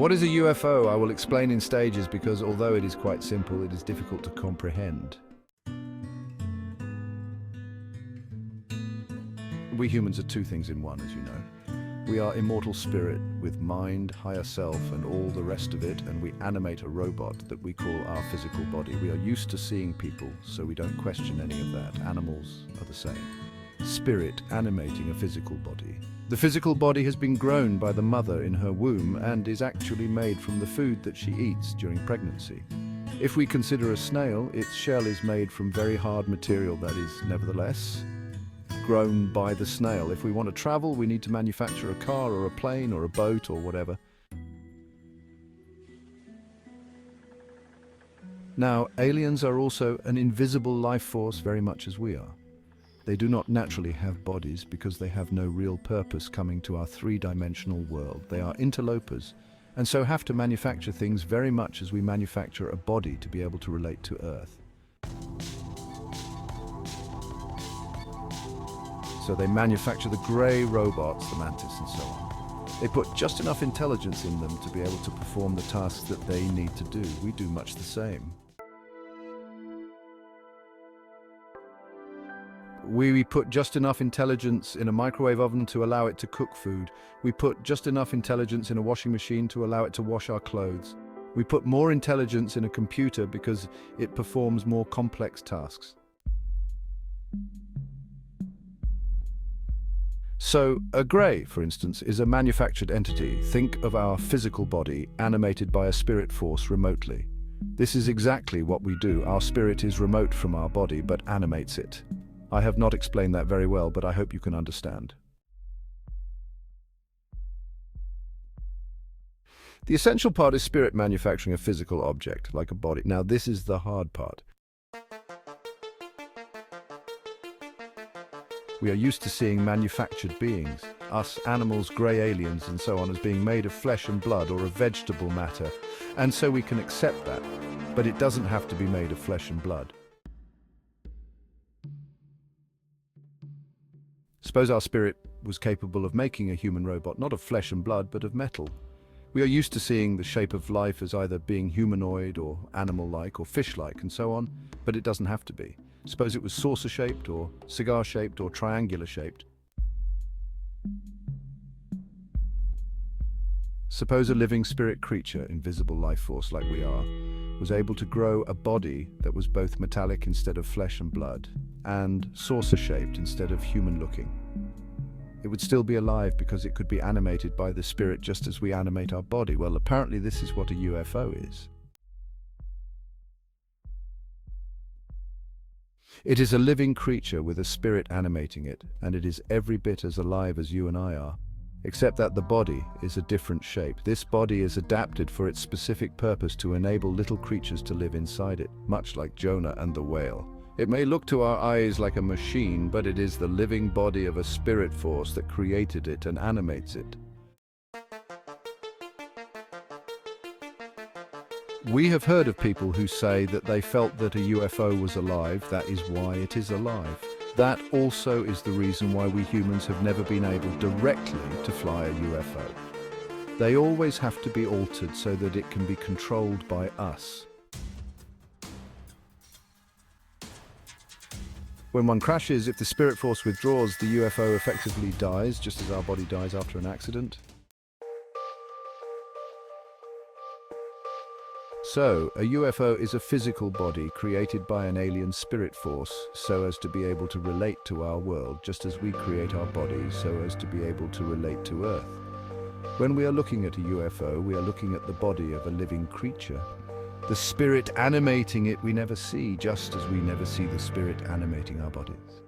What is a UFO? I will explain in stages because although it is quite simple, it is difficult to comprehend. We humans are two things in one, as you know. We are immortal spirit with mind, higher self, and all the rest of it, and we animate a robot that we call our physical body. We are used to seeing people, so we don't question any of that. Animals are the same. Spirit animating a physical body. The physical body has been grown by the mother in her womb and is actually made from the food that she eats during pregnancy. If we consider a snail, its shell is made from very hard material that is, nevertheless, grown by the snail. If we want to travel, we need to manufacture a car or a plane or a boat or whatever. Now, aliens are also an invisible life force very much as we are. They do not naturally have bodies because they have no real purpose coming to our three-dimensional world. They are interlopers and so have to manufacture things very much as we manufacture a body to be able to relate to Earth. So they manufacture the grey robots, the mantis and so on. They put just enough intelligence in them to be able to perform the tasks that they need to do. We do much the same. We put just enough intelligence in a microwave oven to allow it to cook food. We put just enough intelligence in a washing machine to allow it to wash our clothes. We put more intelligence in a computer because it performs more complex tasks. So, a grey, for instance, is a manufactured entity. Think of our physical body animated by a spirit force remotely. This is exactly what we do. Our spirit is remote from our body, but animates it. I have not explained that very well, but I hope you can understand. The essential part is spirit manufacturing a physical object, like a body. Now, this is the hard part. We are used to seeing manufactured beings, us animals, grey aliens and so on, as being made of flesh and blood or of vegetable matter, and so we can accept that, but it doesn't have to be made of flesh and blood. Suppose our spirit was capable of making a human robot, not of flesh and blood, but of metal. We are used to seeing the shape of life as either being humanoid or animal-like or fish-like and so on, but it doesn't have to be. Suppose it was saucer-shaped or cigar-shaped or triangular-shaped. Suppose a living spirit creature, invisible life force like we are, was able to grow a body that was both metallic instead of flesh and blood, and saucer-shaped instead of human-looking. It would still be alive because it could be animated by the spirit just as we animate our body. Well, apparently this is what a UFO is. It is a living creature with a spirit animating it, and it is every bit as alive as you and I are, except that the body is a different shape. This body is adapted for its specific purpose to enable little creatures to live inside it, much like Jonah and the whale. It may look to our eyes like a machine, but it is the living body of a spirit force that created it and animates it. We have heard of people who say that they felt that a UFO was alive. That is why it is alive. That also is the reason why we humans have never been able directly to fly a UFO. They always have to be altered so that it can be controlled by us. When one crashes, if the spirit force withdraws, the UFO effectively dies, just as our body dies after an accident. So, a UFO is a physical body created by an alien spirit force so as to be able to relate to our world, just as we create our bodies so as to be able to relate to Earth. When we are looking at a UFO, we are looking at the body of a living creature. The spirit animating it we never see, just as we never see the spirit animating our bodies.